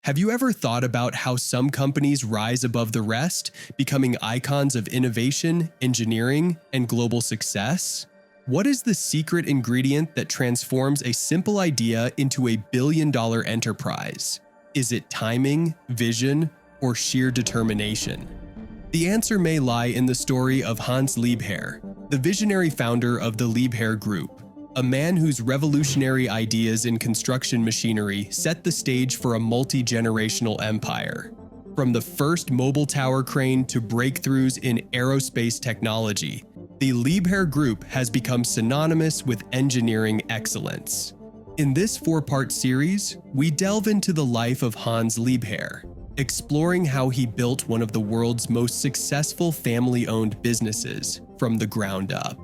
Have you ever thought about how some companies rise above the rest, becoming icons of innovation, engineering, and global success? What is the secret ingredient that transforms a simple idea into a billion-dollar enterprise? Is it timing, vision, or sheer determination? The answer may lie in the story of Hans Liebherr, the visionary founder of the Liebherr Group, a man whose revolutionary ideas in construction machinery set the stage for a multi-generational empire. From the first mobile tower crane to breakthroughs in aerospace technology, the Liebherr Group has become synonymous with engineering excellence. In this four-part series, we delve into the life of Hans Liebherr, exploring how he built one of the world's most successful family-owned businesses from the ground up.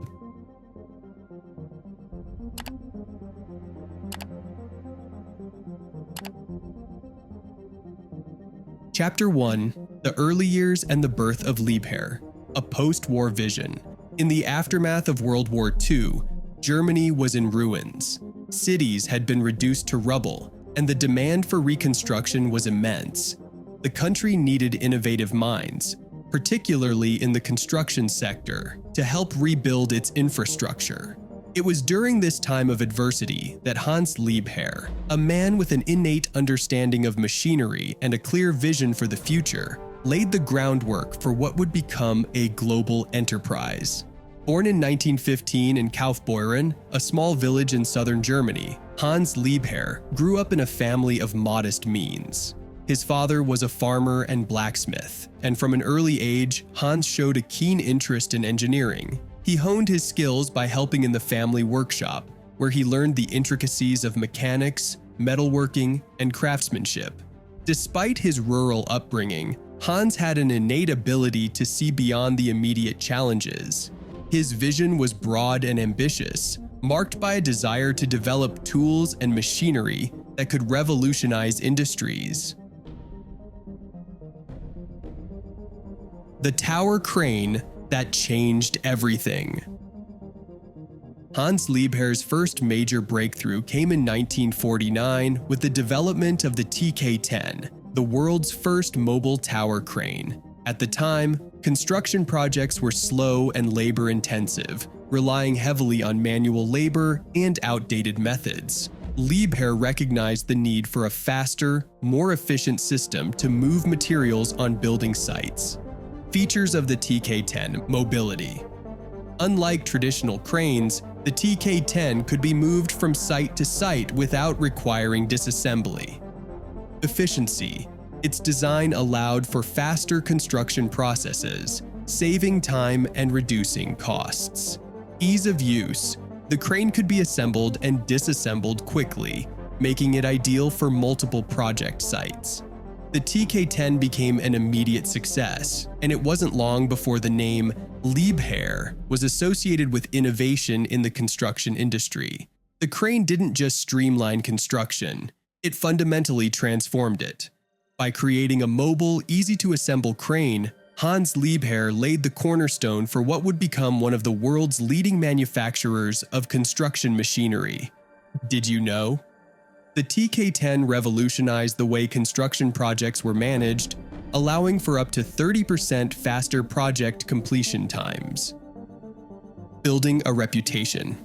Chapter 1: The Early Years and the Birth of Liebherr, a post-war vision. In the aftermath of World War II, Germany was in ruins. Cities had been reduced to rubble, and the demand for reconstruction was immense. The country needed innovative minds, particularly in the construction sector, to help rebuild its infrastructure. It was during this time of adversity that Hans Liebherr, a man with an innate understanding of machinery and a clear vision for the future, laid the groundwork for what would become a global enterprise. Born in 1915 in Kaufbeuren, a small village in southern Germany, Hans Liebherr grew up in a family of modest means. His father was a farmer and blacksmith, and from an early age, Hans showed a keen interest in engineering. He honed his skills by helping in the family workshop, where he learned the intricacies of mechanics, metalworking, and craftsmanship. Despite his rural upbringing, Hans had an innate ability to see beyond the immediate challenges. His vision was broad and ambitious, marked by a desire to develop tools and machinery that could revolutionize industries. The tower crane that changed everything. Hans Liebherr's first major breakthrough came in 1949 with the development of the TK-10, the world's first mobile tower crane. At the time, construction projects were slow and labor-intensive, relying heavily on manual labor and outdated methods. Liebherr recognized the need for a faster, more efficient system to move materials on building sites. Features of the TK-10: mobility. Unlike traditional cranes, the TK-10 could be moved from site to site without requiring disassembly. Efficiency. Its design allowed for faster construction processes, saving time and reducing costs. Ease of use. The crane could be assembled and disassembled quickly, making it ideal for multiple project sites. The TK-10 became an immediate success, and it wasn't long before the name Liebherr was associated with innovation in the construction industry. The crane didn't just streamline construction, it fundamentally transformed it. By creating a mobile, easy-to-assemble crane, Hans Liebherr laid the cornerstone for what would become one of the world's leading manufacturers of construction machinery. Did you know? The TK-10 revolutionized the way construction projects were managed, allowing for up to 30% faster project completion times. Building a reputation.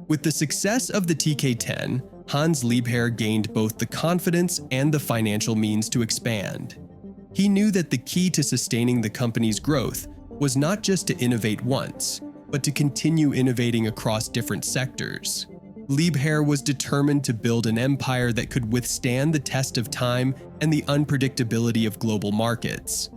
With the success of the TK-10, Hans Liebherr gained both the confidence and the financial means to expand. He knew that the key to sustaining the company's growth was not just to innovate once, but to continue innovating across different sectors. Liebherr was determined to build an empire that could withstand the test of time and the unpredictability of global markets.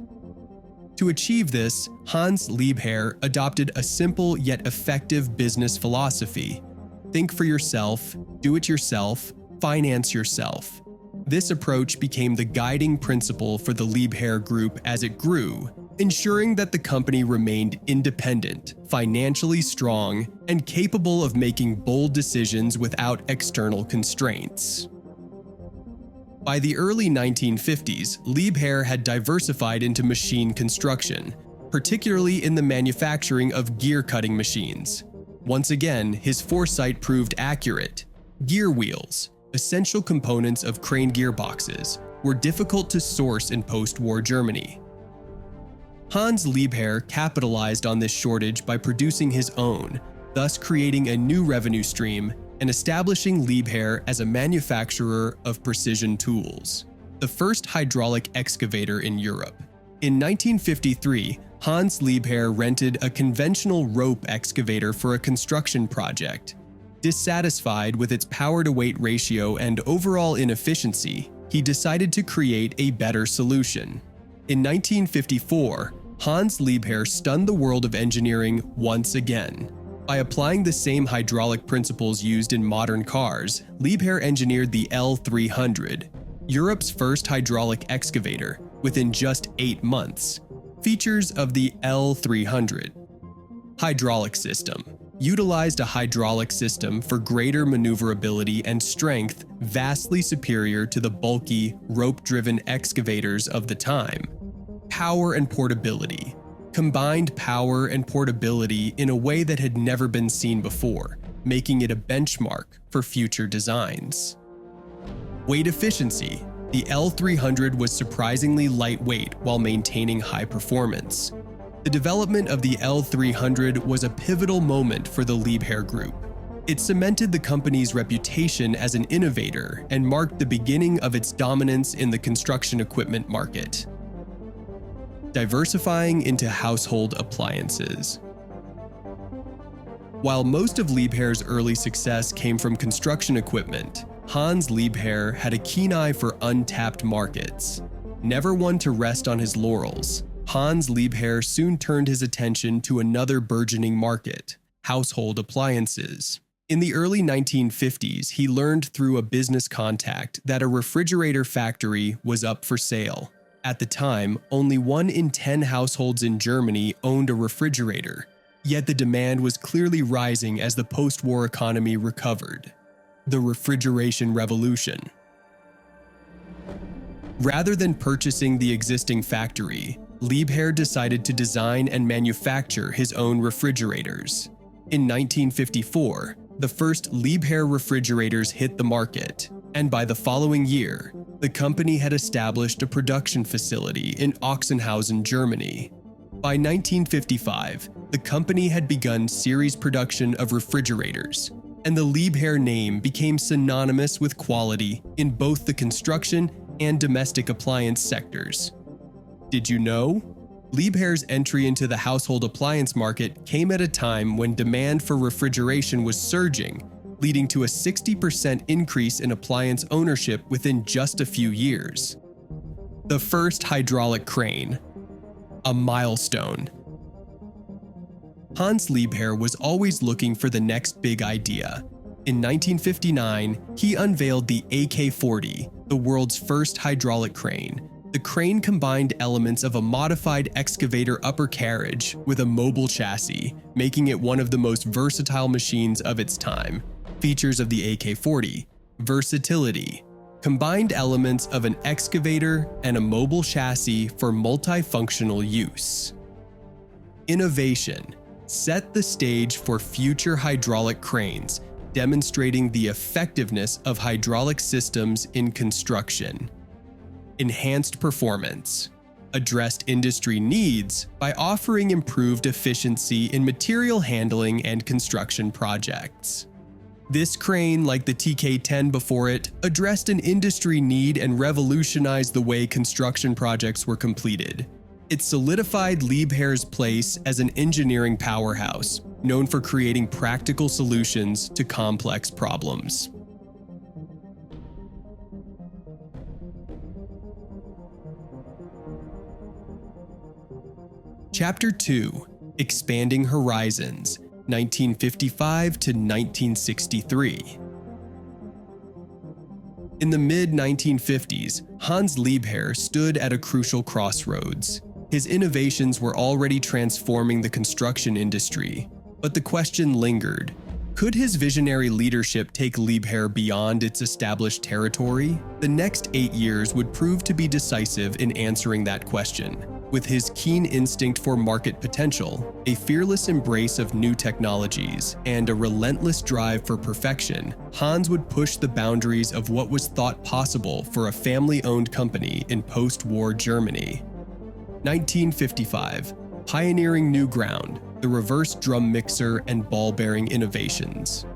To achieve this, Hans Liebherr adopted a simple yet effective business philosophy: think for yourself, do it yourself, finance yourself. This approach became the guiding principle for the Liebherr Group as it grew, ensuring that the company remained independent, financially strong, and capable of making bold decisions without external constraints. By the early 1950s, Liebherr had diversified into machine construction, particularly in the manufacturing of gear-cutting machines. Once again, his foresight proved accurate. Gear wheels, essential components of crane gearboxes, were difficult to source in post-war Germany. Hans Liebherr capitalized on this shortage by producing his own, thus creating a new revenue stream and establishing Liebherr as a manufacturer of precision tools, the first hydraulic excavator in Europe. In 1953, Hans Liebherr rented a conventional rope excavator for a construction project. Dissatisfied with its power-to-weight ratio and overall inefficiency, he decided to create a better solution. In 1954, Hans Liebherr stunned the world of engineering once again. By applying the same hydraulic principles used in modern cars, Liebherr engineered the L300, Europe's first hydraulic excavator, within just 8 months. Features of the L300. Hydraulic system. Utilized a hydraulic system for greater maneuverability and strength vastly superior to the bulky, rope-driven excavators of the time. Power and portability. Combined power and portability in a way that had never been seen before, making it a benchmark for future designs. Weight efficiency. The L300 was surprisingly lightweight while maintaining high performance. The development of the L300 was a pivotal moment for the Liebherr Group. It cemented the company's reputation as an innovator and marked the beginning of its dominance in the construction equipment market. Diversifying into household appliances. While most of Liebherr's early success came from construction equipment, Hans Liebherr had a keen eye for untapped markets. Never one to rest on his laurels, Hans Liebherr soon turned his attention to another burgeoning market: household appliances. In the early 1950s, he learned through a business contact that a refrigerator factory was up for sale. At the time, only 1 in 10 households in Germany owned a refrigerator, yet the demand was clearly rising as the post-war economy recovered. The refrigeration revolution. Rather than purchasing the existing factory, Liebherr decided to design and manufacture his own refrigerators. In 1954, the first Liebherr refrigerators hit the market, and by the following year, the company had established a production facility in Ochsenhausen, Germany. By 1955, the company had begun series production of refrigerators, and the Liebherr name became synonymous with quality in both the construction and domestic appliance sectors. Did you know? Liebherr's entry into the household appliance market came at a time when demand for refrigeration was surging, leading to a 60% increase in appliance ownership within just a few years. The first hydraulic crane. A milestone. Hans Liebherr was always looking for the next big idea. In 1959, he unveiled the AK-40, the world's first hydraulic crane. The crane combined elements of a modified excavator upper carriage with a mobile chassis, making it one of the most versatile machines of its time. Features of the AK-40: versatility, combined elements of an excavator and a mobile chassis for multifunctional use. Innovation, set the stage for future hydraulic cranes, demonstrating the effectiveness of hydraulic systems in construction. Enhanced performance, addressed industry needs by offering improved efficiency in material handling and construction projects. This crane, like the TK-10 before it, addressed an industry need and revolutionized the way construction projects were completed. It solidified Liebherr's place as an engineering powerhouse, known for creating practical solutions to complex problems. Chapter 2: Expanding Horizons, 1955 to 1963. In the mid-1950s, Hans Liebherr stood at a crucial crossroads. His innovations were already transforming the construction industry, but the question lingered: could his visionary leadership take Liebherr beyond its established territory? The next 8 years would prove to be decisive in answering that question. With his keen instinct for market potential, a fearless embrace of new technologies, and a relentless drive for perfection, Hans would push the boundaries of what was thought possible for a family-owned company in post-war Germany. 1955. Pioneering new ground, the reverse drum mixer and ball bearing innovations.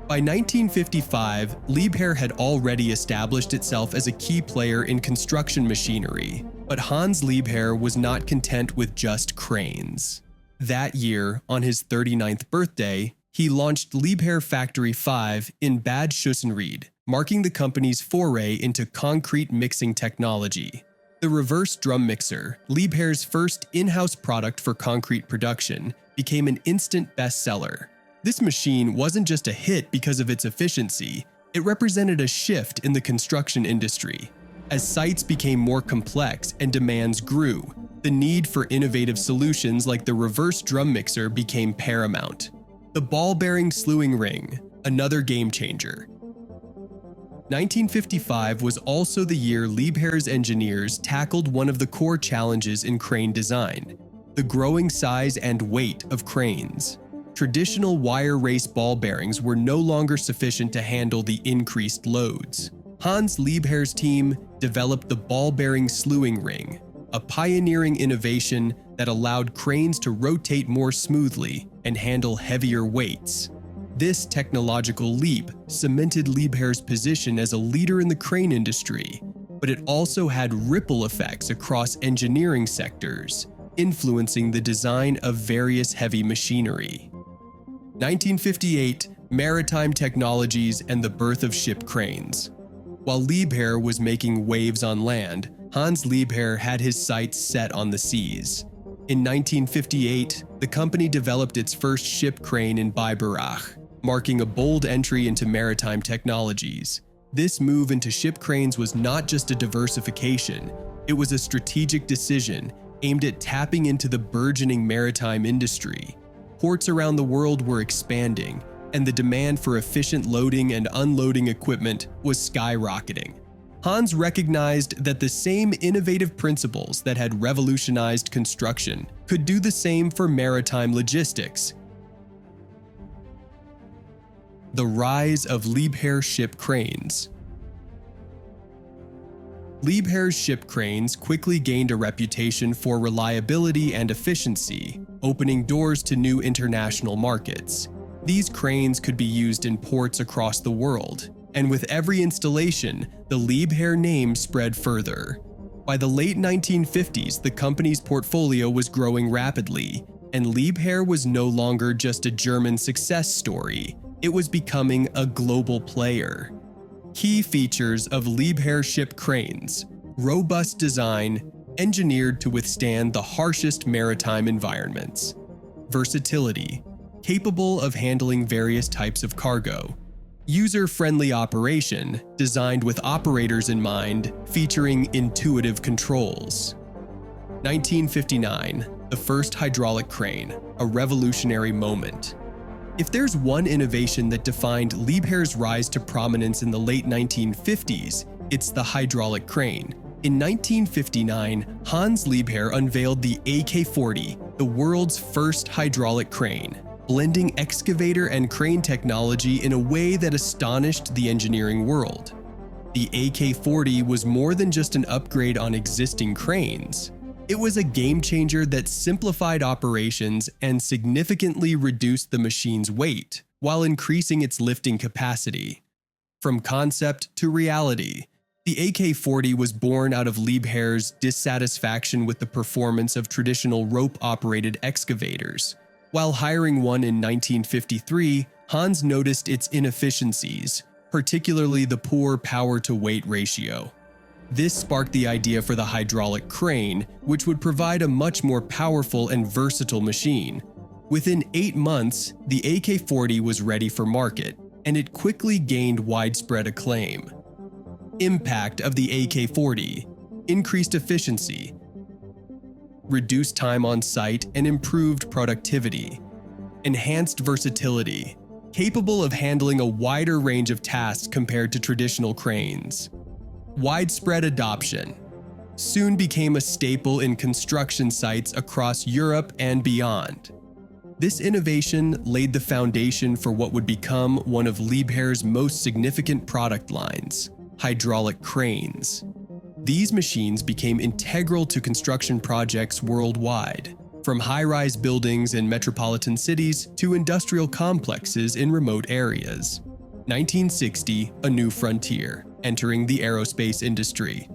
By 1955, Liebherr had already established itself as a key player in construction machinery. But Hans Liebherr was not content with just cranes. That year, on his 39th birthday, he launched Liebherr Factory 5 in Bad Schussenried, marking the company's foray into concrete mixing technology. The reverse drum mixer, Liebherr's first in-house product for concrete production, became an instant bestseller. This machine wasn't just a hit because of its efficiency, it represented a shift in the construction industry. As sites became more complex and demands grew, the need for innovative solutions like the reverse drum mixer became paramount. The ball-bearing slewing ring, another game-changer. 1955 was also the year Liebherr's engineers tackled one of the core challenges in crane design: the growing size and weight of cranes. Traditional wire race ball bearings were no longer sufficient to handle the increased loads. Hans Liebherr's team developed the ball-bearing slewing ring, a pioneering innovation that allowed cranes to rotate more smoothly and handle heavier weights. This technological leap cemented Liebherr's position as a leader in the crane industry, but it also had ripple effects across engineering sectors, influencing the design of various heavy machinery. 1958, maritime technologies and the birth of ship cranes. While Liebherr was making waves on land, Hans Liebherr had his sights set on the seas. In 1958, the company developed its first ship crane in Biberach, marking a bold entry into maritime technologies. This move into ship cranes was not just a diversification, it was a strategic decision aimed at tapping into the burgeoning maritime industry. Ports around the world were expanding, and the demand for efficient loading and unloading equipment was skyrocketing. Hans recognized that the same innovative principles that had revolutionized construction could do the same for maritime logistics. The rise of Liebherr ship cranes. Liebherr's ship cranes quickly gained a reputation for reliability and efficiency, opening doors to new international markets. These cranes could be used in ports across the world, and with every installation, the Liebherr name spread further. By the late 1950s, the company's portfolio was growing rapidly, and Liebherr was no longer just a German success story, it was becoming a global player. Key features of Liebherr ship cranes: robust design, engineered to withstand the harshest maritime environments. Versatility, capable of handling various types of cargo. User-friendly operation, designed with operators in mind, featuring intuitive controls. 1959, the first hydraulic crane, a revolutionary moment. If there's one innovation that defined Liebherr's rise to prominence in the late 1950s, it's the hydraulic crane. In 1959, Hans Liebherr unveiled the AK-40, the world's first hydraulic crane, blending excavator and crane technology in a way that astonished the engineering world. The AK-40 was more than just an upgrade on existing cranes. It was a game-changer that simplified operations and significantly reduced the machine's weight, while increasing its lifting capacity. From concept to reality, the AK-40 was born out of Liebherr's dissatisfaction with the performance of traditional rope-operated excavators. While hiring one in 1953, Hans noticed its inefficiencies, particularly the poor power-to-weight ratio. This sparked the idea for the hydraulic crane, which would provide a much more powerful and versatile machine. Within 8 months, the AK-40 was ready for market, and it quickly gained widespread acclaim. Impact of the AK-40: increased efficiency, reduced time on site, and improved productivity. Enhanced versatility, capable of handling a wider range of tasks compared to traditional cranes. Widespread adoption. soon became a staple in construction sites across Europe and beyond. This innovation laid the foundation for what would become one of Liebherr's most significant product lines, hydraulic cranes. These machines became integral to construction projects worldwide, from high-rise buildings in metropolitan cities to industrial complexes in remote areas. 1960, a new frontier, entering the aerospace industry.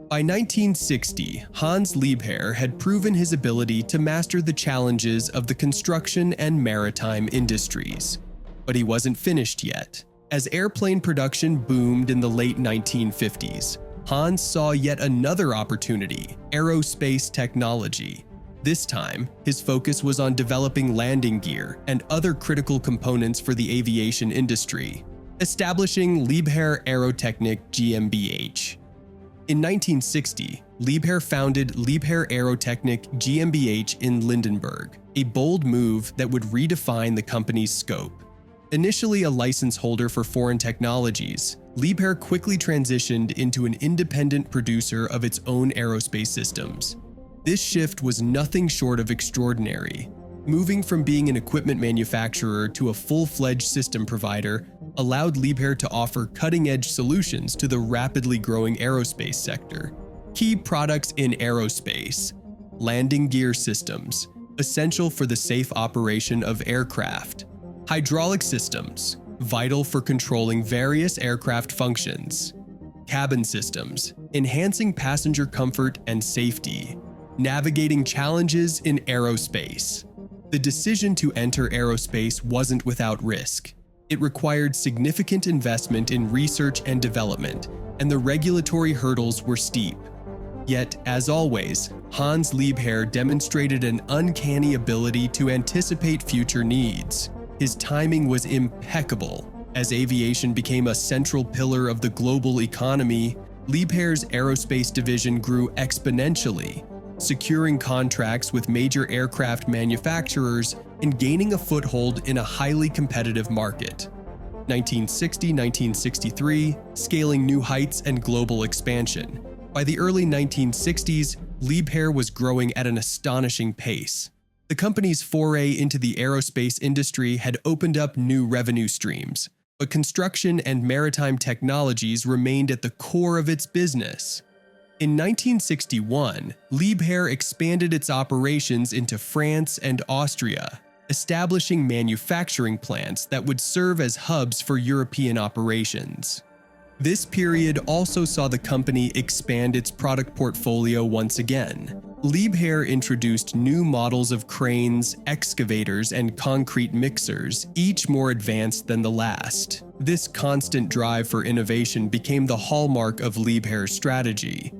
By 1960, Hans Liebherr had proven his ability to master the challenges of the construction and maritime industries. But he wasn't finished yet. As airplane production boomed in the late 1950s, Hans saw yet another opportunity: aerospace technology. This time, his focus was on developing landing gear and other critical components for the aviation industry, establishing Liebherr Aerotechnik GmbH. In 1960, Liebherr founded Liebherr Aerotechnik GmbH in Lindenburg, a bold move that would redefine the company's scope. Initially a license holder for foreign technologies, Liebherr quickly transitioned into an independent producer of its own aerospace systems. This shift was nothing short of extraordinary. Moving from being an equipment manufacturer to a full-fledged system provider allowed Liebherr to offer cutting-edge solutions to the rapidly growing aerospace sector. Key products in aerospace: landing gear systems, essential for the safe operation of aircraft; hydraulic systems, vital for controlling various aircraft functions; cabin systems, enhancing passenger comfort and safety; navigating challenges in aerospace. The decision to enter aerospace wasn't without risk. It required significant investment in research and development, and the regulatory hurdles were steep. Yet, as always, Hans Liebherr demonstrated an uncanny ability to anticipate future needs. His timing was impeccable. As aviation became a central pillar of the global economy, Liebherr's aerospace division grew exponentially, securing contracts with major aircraft manufacturers and gaining a foothold in a highly competitive market. 1960–1963, scaling new heights and global expansion. By the early 1960s, Liebherr was growing at an astonishing pace. The company's foray into the aerospace industry had opened up new revenue streams, but construction and maritime technologies remained at the core of its business. In 1961, Liebherr expanded its operations into France and Austria, establishing manufacturing plants that would serve as hubs for European operations. This period also saw the company expand its product portfolio once again. Liebherr introduced new models of cranes, excavators, and concrete mixers, each more advanced than the last. This constant drive for innovation became the hallmark of Liebherr's strategy.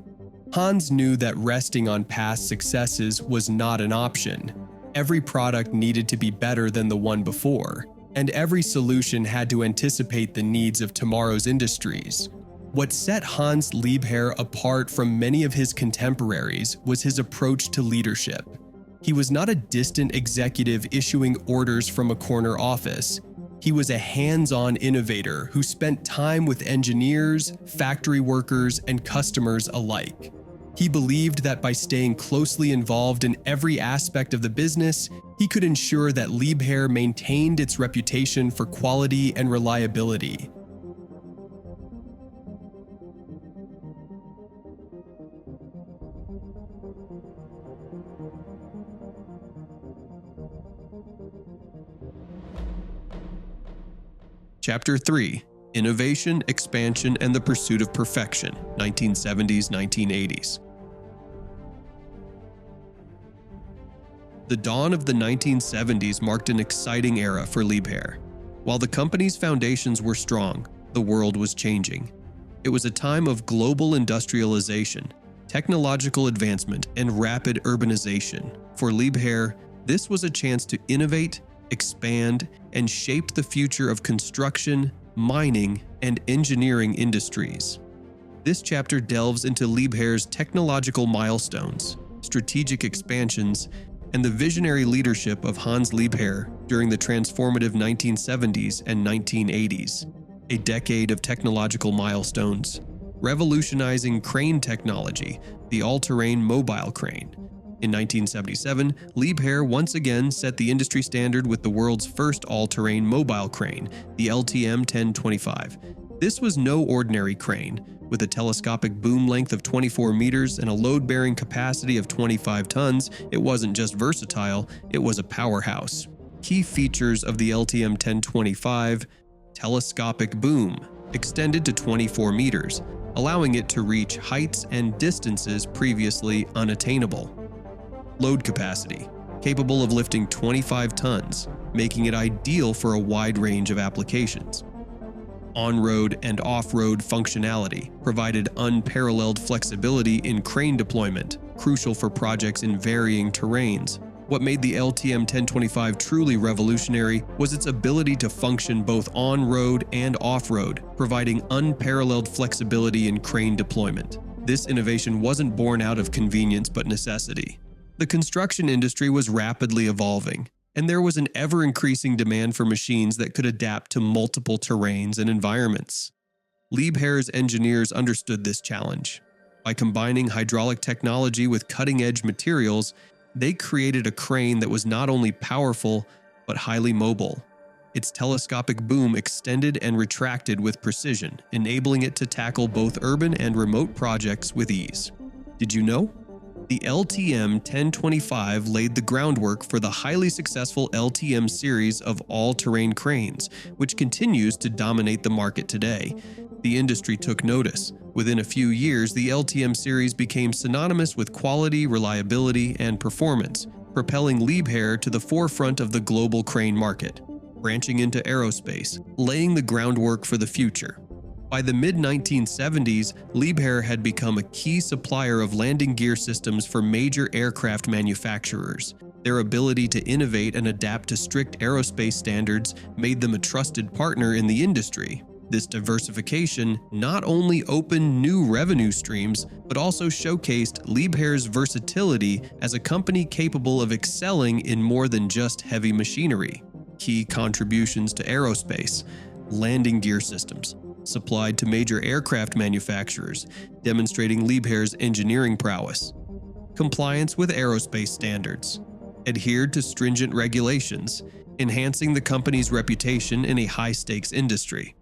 Hans knew that resting on past successes was not an option. Every product needed to be better than the one before, and every solution had to anticipate the needs of tomorrow's industries. What set Hans Liebherr apart from many of his contemporaries was his approach to leadership. He was not a distant executive issuing orders from a corner office. He was a hands-on innovator who spent time with engineers, factory workers, and customers alike. He believed that by staying closely involved in every aspect of the business, he could ensure that Liebherr maintained its reputation for quality and reliability. Chapter 3: Innovation, Expansion, and the Pursuit of Perfection, 1970s–1980s. The dawn of the 1970s marked an exciting era for Liebherr. While the company's foundations were strong, the world was changing. It was a time of global industrialization, technological advancement, and rapid urbanization. For Liebherr, this was a chance to innovate, expand, and shape the future of construction, mining, and engineering industries. This chapter delves into Liebherr's technological milestones, strategic expansions, and the visionary leadership of Hans Liebherr during the transformative 1970s and 1980s, a decade of technological milestones, revolutionizing crane technology, the all-terrain mobile crane. In 1977, Liebherr once again set the industry standard with the world's first all-terrain mobile crane, the LTM 1025. This was no ordinary crane. With a telescopic boom length of 24 meters and a load-bearing capacity of 25 tons, it wasn't just versatile, it was a powerhouse. Key features of the LTM 1025: telescopic boom, extended to 24 meters, allowing it to reach heights and distances previously unattainable. Load capacity, capable of lifting 25 tons, making it ideal for a wide range of applications. On-road and off-road functionality provided unparalleled flexibility in crane deployment, crucial for projects in varying terrains. What made the LTM 1025 truly revolutionary was its ability to function both on-road and off-road, providing unparalleled flexibility in crane deployment. This innovation wasn't born out of convenience but necessity. The construction industry was rapidly evolving, and there was an ever-increasing demand for machines that could adapt to multiple terrains and environments. Liebherr's engineers understood this challenge. By combining hydraulic technology with cutting-edge materials, they created a crane that was not only powerful, but highly mobile. Its telescopic boom extended and retracted with precision, enabling it to tackle both urban and remote projects with ease. Did you know? The LTM 1025 laid the groundwork for the highly successful LTM series of all-terrain cranes, which continues to dominate the market today. The industry took notice. Within a few years, the LTM series became synonymous with quality, reliability, and performance, propelling Liebherr to the forefront of the global crane market, branching into aerospace, laying the groundwork for the future. By the mid-1970s, Liebherr had become a key supplier of landing gear systems for major aircraft manufacturers. Their ability to innovate and adapt to strict aerospace standards made them a trusted partner in the industry. This diversification not only opened new revenue streams, but also showcased Liebherr's versatility as a company capable of excelling in more than just heavy machinery. Key contributions to aerospace: landing gear systems, supplied to major aircraft manufacturers, demonstrating Liebherr's engineering prowess. Compliance with aerospace standards, adhered to stringent regulations, enhancing the company's reputation in a high-stakes industry.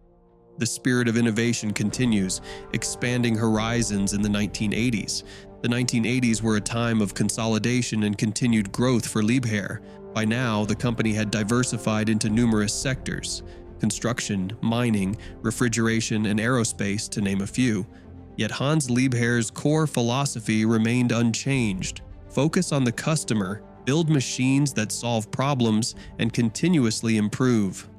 The spirit of innovation continues, expanding horizons in the 1980s. The 1980s were a time of consolidation and continued growth for Liebherr. By now, the company had diversified into numerous sectors: construction, mining, refrigeration, and aerospace, to name a few. Yet Hans Liebherr's core philosophy remained unchanged: focus on the customer, build machines that solve problems, and continuously improve.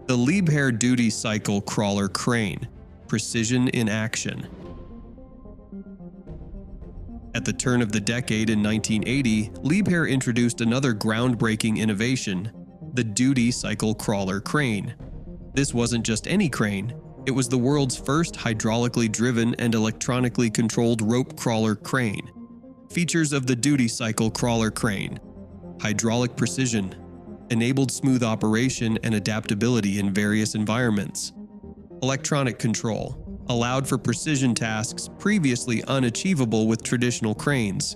The Liebherr Duty Cycle Crawler Crane, precision in action. At the turn of the decade in 1980, Liebherr introduced another groundbreaking innovation: the Duty Cycle Crawler Crane. This wasn't just any crane, it was the world's first hydraulically driven and electronically controlled rope crawler crane. Features of the Duty Cycle Crawler Crane: hydraulic precision, enabled smooth operation and adaptability in various environments. Electronic control, allowed for precision tasks previously unachievable with traditional cranes.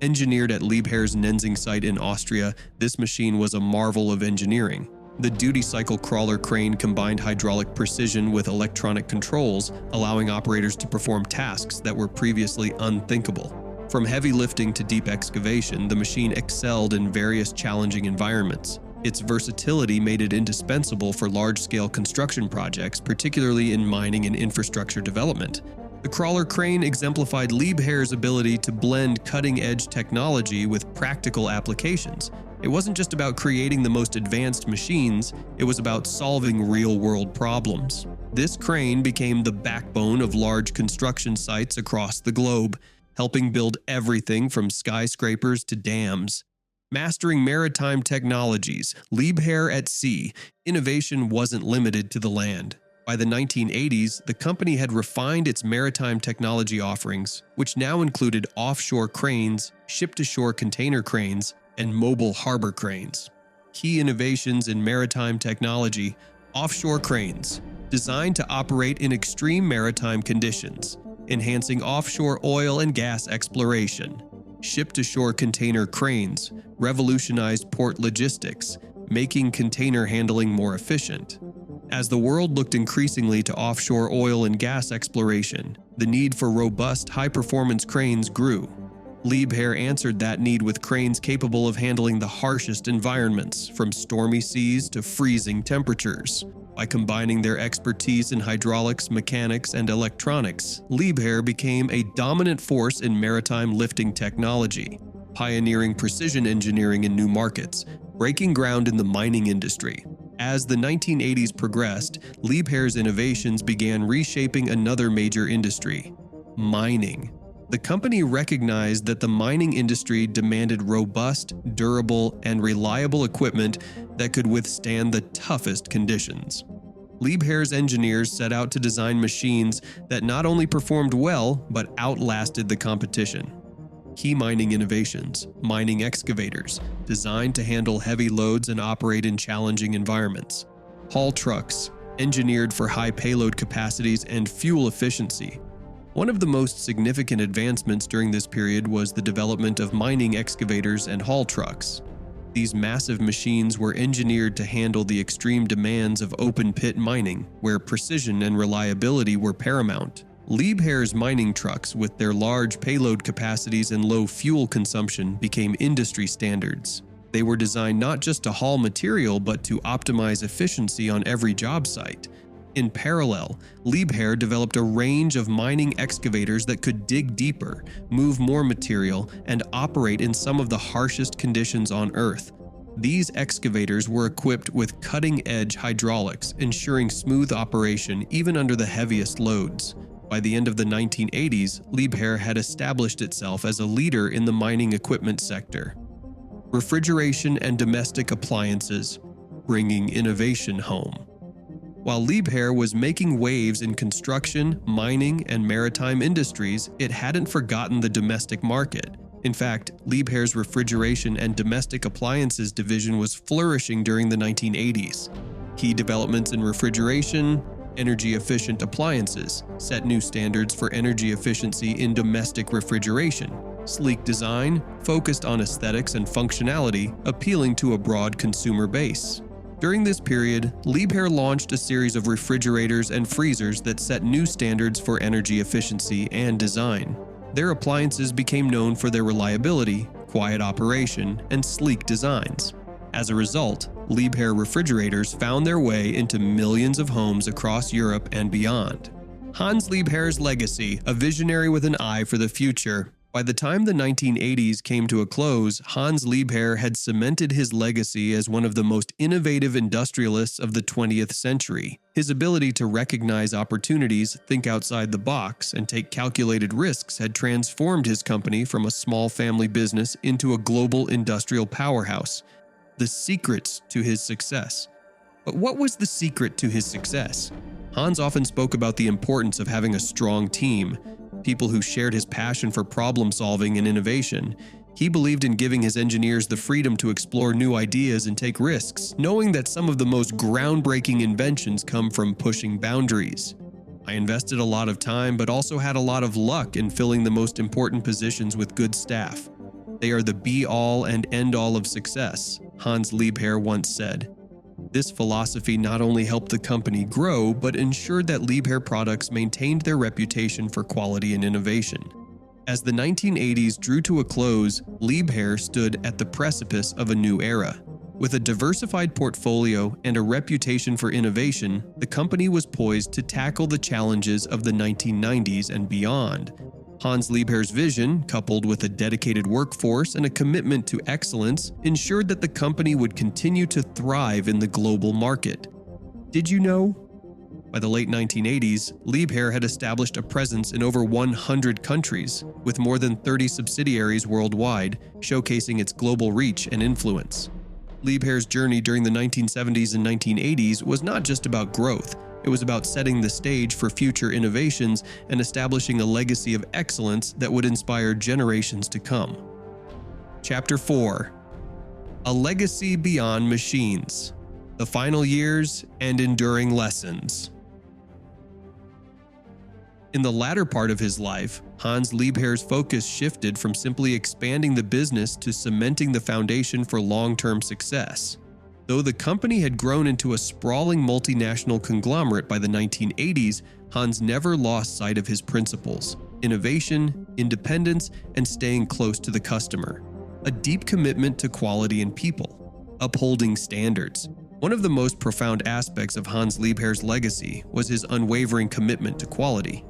Engineered at Liebherr's Nenzing site in Austria, this machine was a marvel of engineering. The Duty Cycle Crawler Crane combined hydraulic precision with electronic controls, allowing operators to perform tasks that were previously unthinkable. From heavy lifting to deep excavation, the machine excelled in various challenging environments. Its versatility made it indispensable for large-scale construction projects, particularly in mining and infrastructure development. The crawler crane exemplified Liebherr's ability to blend cutting-edge technology with practical applications. It wasn't just about creating the most advanced machines, it was about solving real-world problems. This crane became the backbone of large construction sites across the globe, helping build everything from skyscrapers to dams. Mastering maritime technologies, Liebherr at sea, innovation wasn't limited to the land. By the 1980s, the company had refined its maritime technology offerings, which now included offshore cranes, ship-to-shore container cranes, and mobile harbor cranes. Key innovations in maritime technology: Offshore cranes, designed to operate in extreme maritime conditions, enhancing offshore oil and gas exploration. Ship-to-shore container cranes revolutionized port logistics, making container handling more efficient. As the world looked increasingly to offshore oil and gas exploration, the need for robust, high-performance cranes grew. Liebherr answered that need with cranes capable of handling the harshest environments, from stormy seas to freezing temperatures. By combining their expertise in hydraulics, mechanics, and electronics, Liebherr became a dominant force in maritime lifting technology, pioneering precision engineering in new markets, breaking ground in the mining industry. As the 1980s progressed, Liebherr's innovations began reshaping another major industry: mining. The company recognized that the mining industry demanded robust, durable, and reliable equipment that could withstand the toughest conditions. Liebherr's engineers set out to design machines that not only performed well, but outlasted the competition. Key mining innovations: mining excavators, designed to handle heavy loads and operate in challenging environments. Haul trucks, engineered for high payload capacities and fuel efficiency. One of the most significant advancements during this period was the development of mining excavators and haul trucks. These massive machines were engineered to handle the extreme demands of open-pit mining, where precision and reliability were paramount. Liebherr's mining trucks, with their large payload capacities and low fuel consumption, became industry standards. They were designed not just to haul material, but to optimize efficiency on every job site. In parallel, Liebherr developed a range of mining excavators that could dig deeper, move more material, and operate in some of the harshest conditions on Earth. These excavators were equipped with cutting-edge hydraulics, ensuring smooth operation even under the heaviest loads. By the end of the 1980s, Liebherr had established itself as a leader in the mining equipment sector. Refrigeration and domestic appliances, bringing innovation home. While Liebherr was making waves in construction, mining, and maritime industries, it hadn't forgotten the domestic market. In fact, Liebherr's refrigeration and domestic appliances division was flourishing during the 1980s. Key developments in refrigeration, energy-efficient appliances set new standards for energy efficiency in domestic refrigeration. Sleek design focused on aesthetics and functionality, appealing to a broad consumer base. During this period, Liebherr launched a series of refrigerators and freezers that set new standards for energy efficiency and design. Their appliances became known for their reliability, quiet operation, and sleek designs. As a result, Liebherr refrigerators found their way into millions of homes across Europe and beyond. Hans Liebherr's legacy, a visionary with an eye for the future. By the time the 1980s came to a close, Hans Liebherr had cemented his legacy as one of the most innovative industrialists of the 20th century. His ability to recognize opportunities, think outside the box, and take calculated risks had transformed his company from a small family business into a global industrial powerhouse. The secrets to his success. But what was the secret to his success? Hans often spoke about the importance of having a strong team, people who shared his passion for problem solving and innovation. He believed in giving his engineers the freedom to explore new ideas and take risks, knowing that some of the most groundbreaking inventions come from pushing boundaries. I invested a lot of time, but also had a lot of luck in filling the most important positions with good staff. They are the be-all and end-all of success, Hans Liebherr once said. This philosophy not only helped the company grow, but ensured that Liebherr products maintained their reputation for quality and innovation. As the 1980s drew to a close, Liebherr stood at the precipice of a new era. With a diversified portfolio and a reputation for innovation, the company was poised to tackle the challenges of the 1990s and beyond. Hans Liebherr's vision, coupled with a dedicated workforce and a commitment to excellence, ensured that the company would continue to thrive in the global market. Did you know? By the late 1980s, Liebherr had established a presence in over 100 countries, with more than 30 subsidiaries worldwide, showcasing its global reach and influence. Liebherr's journey during the 1970s and 1980s was not just about growth. It was about setting the stage for future innovations and establishing a legacy of excellence that would inspire generations to come. Chapter 4: A Legacy Beyond Machines. the final years, and enduring lessons. In the latter part of his life, Hans Liebherr's focus shifted from simply expanding the business to cementing the foundation for long-term success. Though the company had grown into a sprawling multinational conglomerate by the 1980s, Hans never lost sight of his principles: innovation, independence, and staying close to the customer. A deep commitment to quality and people, upholding standards. One of the most profound aspects of Hans Liebherr's legacy was his unwavering commitment to quality.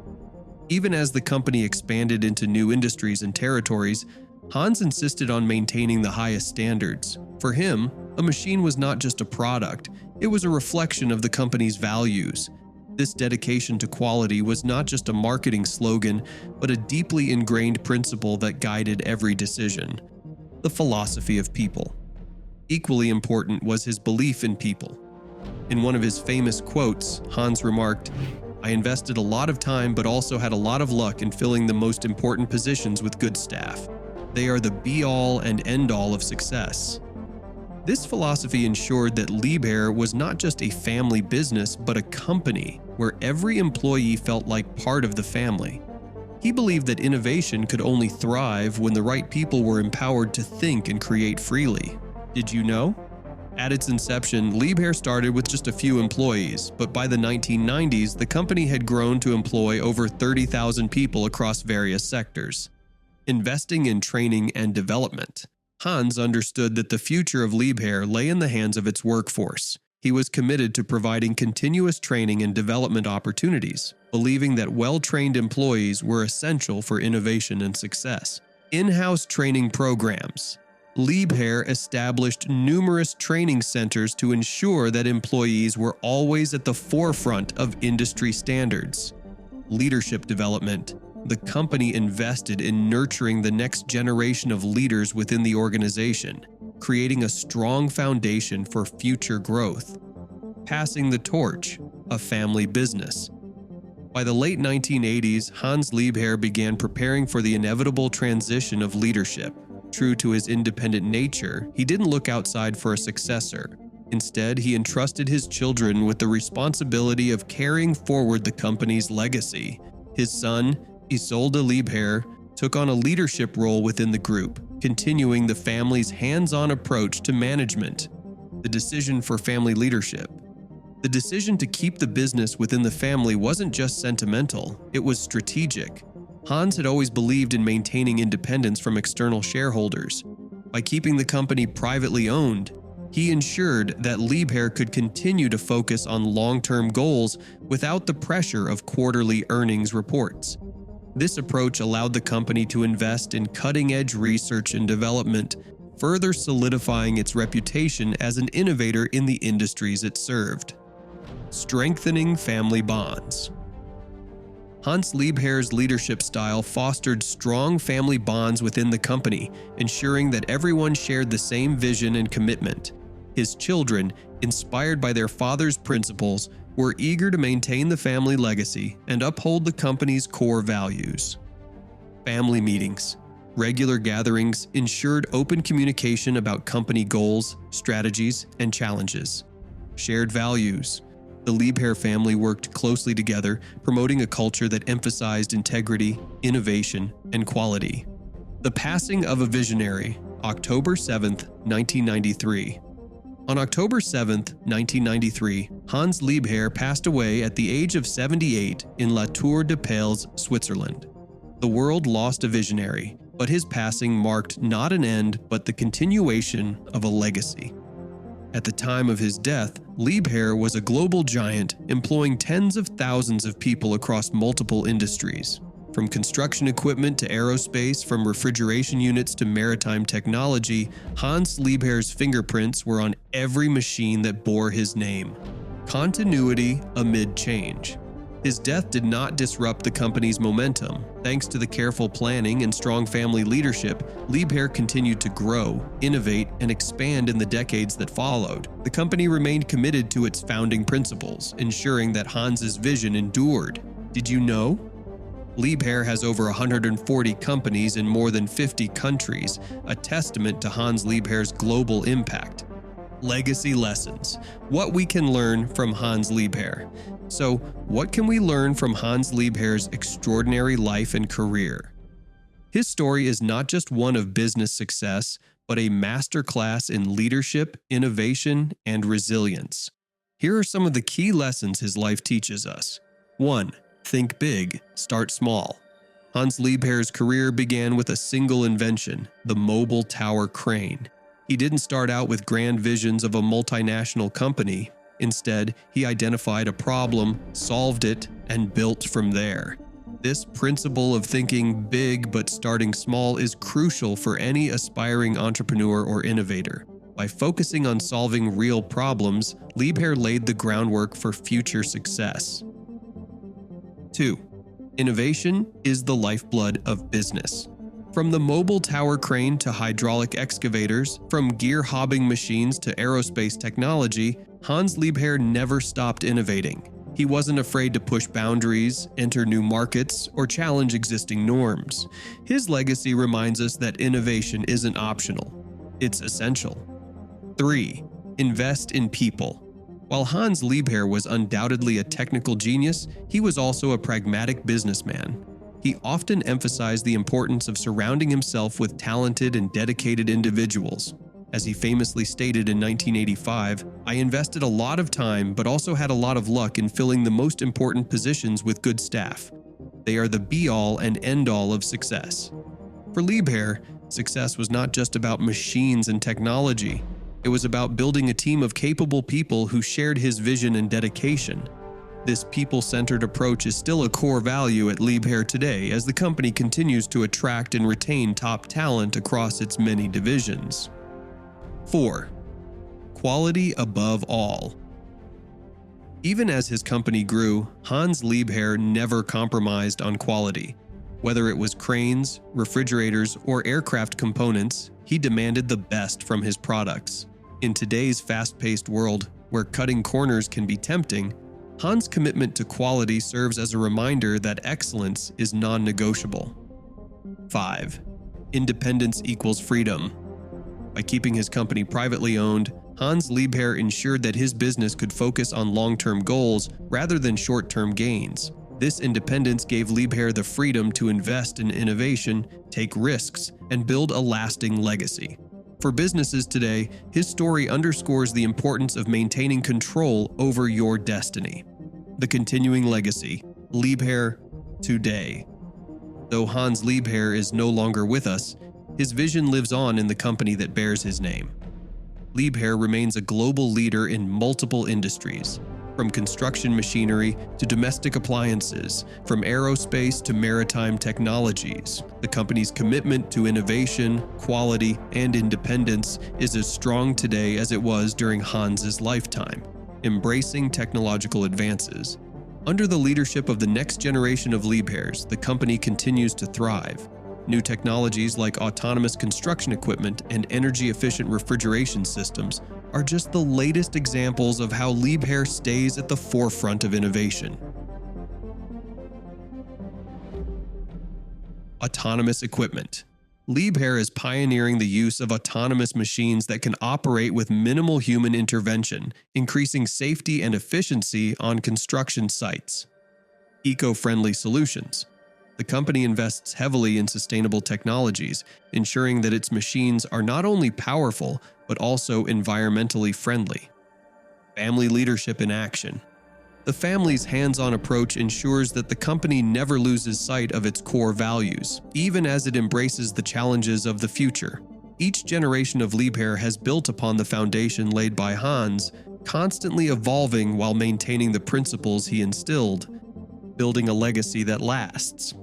Even as the company expanded into new industries and territories, Hans insisted on maintaining the highest standards. For him, a machine was not just a product, it was a reflection of the company's values. This dedication to quality was not just a marketing slogan, but a deeply ingrained principle that guided every decision: the philosophy of people. Equally important was his belief in people. In one of his famous quotes, Hans remarked, "I invested a lot of time but also had a lot of luck in filling the most important positions with good staff. They are the be-all and end-all of success." This philosophy ensured that Liebherr was not just a family business but a company where every employee felt like part of the family. He believed that innovation could only thrive when the right people were empowered to think and create freely. Did you know? At its inception, Liebherr started with just a few employees, but by the 1990s, the company had grown to employ over 30,000 people across various sectors. Investing in training and development, Hans understood that the future of Liebherr lay in the hands of its workforce. He was committed to providing continuous training and development opportunities, believing that well-trained employees were essential for innovation and success. In-house training programs. Liebherr established numerous training centers to ensure that employees were always at the forefront of industry standards. Leadership development. The company invested in nurturing the next generation of leaders within the organization, creating a strong foundation for future growth. Passing the torch, a family business. By the late 1980s, Hans Liebherr began preparing for the inevitable transition of leadership. True to his independent nature, he didn't look outside for a successor. Instead, he entrusted his children with the responsibility of carrying forward the company's legacy. His son, Isolde Liebherr, took on a leadership role within the group, continuing the family's hands-on approach to management. The decision for family leadership. The decision to keep the business within the family wasn't just sentimental, it was strategic. Hans had always believed in maintaining independence from external shareholders. By keeping the company privately owned, he ensured that Liebherr could continue to focus on long-term goals without the pressure of quarterly earnings reports. This approach allowed the company to invest in cutting-edge research and development, further solidifying its reputation as an innovator in the industries it served. Strengthening family bonds. Hans Liebherr's leadership style fostered strong family bonds within the company, ensuring that everyone shared the same vision and commitment. His children, inspired by their father's principles, were eager to maintain the family legacy and uphold the company's core values. Family meetings. Regular gatherings ensured open communication about company goals, strategies, and challenges. Shared values. The Liebherr family worked closely together, promoting a culture that emphasized integrity, innovation, and quality. The passing of a visionary, October 7, 1993. On October 7, 1993, Hans Liebherr passed away at the age of 78 in La Tour de Pels, Switzerland. The world lost a visionary, but his passing marked not an end but the continuation of a legacy. At the time of his death, Liebherr was a global giant employing tens of thousands of people across multiple industries. From construction equipment to aerospace, from refrigeration units to maritime technology, Hans Liebherr's fingerprints were on every machine that bore his name. Continuity amid change. His death did not disrupt the company's momentum. Thanks to the careful planning and strong family leadership, Liebherr continued to grow, innovate, and expand in the decades that followed. The company remained committed to its founding principles, ensuring that Hans's vision endured. Did you know? Liebherr has over 140 companies in more than 50 countries, a testament to Hans Liebherr's global impact. Legacy lessons. What we can learn from Hans Liebherr. So, what can we learn from Hans Liebherr's extraordinary life and career? His story is not just one of business success, but a masterclass in leadership, innovation, and resilience. Here are some of the key lessons his life teaches us. 1. Think big, start small. Hans Liebherr's career began with a single invention, the mobile tower crane. He didn't start out with grand visions of a multinational company. Instead, he identified a problem, solved it, and built from there. This principle of thinking big but starting small is crucial for any aspiring entrepreneur or innovator. By focusing on solving real problems, Liebherr laid the groundwork for future success. 2. Innovation is the lifeblood of business. From the mobile tower crane to hydraulic excavators, from gear-hobbing machines to aerospace technology, Hans Liebherr never stopped innovating. He wasn't afraid to push boundaries, enter new markets, or challenge existing norms. His legacy reminds us that innovation isn't optional. It's essential. 3. Invest in people. While Hans Liebherr was undoubtedly a technical genius, he was also a pragmatic businessman. He often emphasized the importance of surrounding himself with talented and dedicated individuals. As he famously stated in 1985, "I invested a lot of time but also had a lot of luck in filling the most important positions with good staff. They are the be-all and end-all of success." For Liebherr, success was not just about machines and technology. It was about building a team of capable people who shared his vision and dedication. This people-centered approach is still a core value at Liebherr today as the company continues to attract and retain top talent across its many divisions. 4. Quality above all. Even as his company grew, Hans Liebherr never compromised on quality. Whether it was cranes, refrigerators, or aircraft components, he demanded the best from his products. In today's fast-paced world, where cutting corners can be tempting, Hans' commitment to quality serves as a reminder that excellence is non-negotiable. 5. Independence equals freedom. By keeping his company privately owned, Hans Liebherr ensured that his business could focus on long-term goals rather than short-term gains. This independence gave Liebherr the freedom to invest in innovation, take risks, and build a lasting legacy. For businesses today, his story underscores the importance of maintaining control over your destiny. The continuing legacy, Liebherr today. Though Hans Liebherr is no longer with us, his vision lives on in the company that bears his name. Liebherr remains a global leader in multiple industries, from construction machinery to domestic appliances, from aerospace to maritime technologies. The company's commitment to innovation, quality, and independence is as strong today as it was during Hans's lifetime, embracing technological advances. Under the leadership of the next generation of Liebherrs, the company continues to thrive. New technologies like autonomous construction equipment and energy-efficient refrigeration systems are just the latest examples of how Liebherr stays at the forefront of innovation. Autonomous equipment. Liebherr is pioneering the use of autonomous machines that can operate with minimal human intervention, increasing safety and efficiency on construction sites. Eco-friendly solutions. The company invests heavily in sustainable technologies, ensuring that its machines are not only powerful, but also environmentally friendly. Family leadership in action. The family's hands-on approach ensures that the company never loses sight of its core values, even as it embraces the challenges of the future. Each generation of Liebherr has built upon the foundation laid by Hans, constantly evolving while maintaining the principles he instilled, building a legacy that lasts.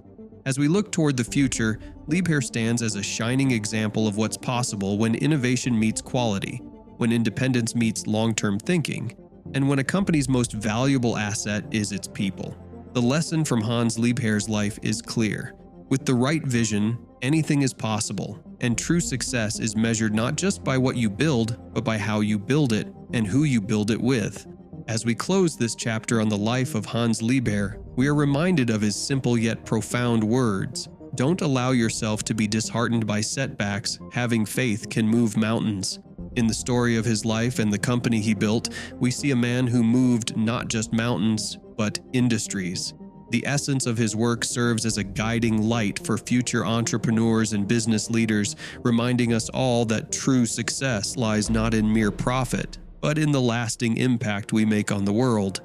As we look toward the future, Liebherr stands as a shining example of what's possible when innovation meets quality, when independence meets long-term thinking, and when a company's most valuable asset is its people. The lesson from Hans Liebherr's life is clear. With the right vision, anything is possible, and true success is measured not just by what you build, but by how you build it and who you build it with. As we close this chapter on the life of Hans Liebherr, we are reminded of his simple yet profound words. Don't allow yourself to be disheartened by setbacks. Having faith can move mountains. In the story of his life and the company he built, we see a man who moved not just mountains, but industries. The essence of his work serves as a guiding light for future entrepreneurs and business leaders, reminding us all that true success lies not in mere profit, but in the lasting impact we make on the world.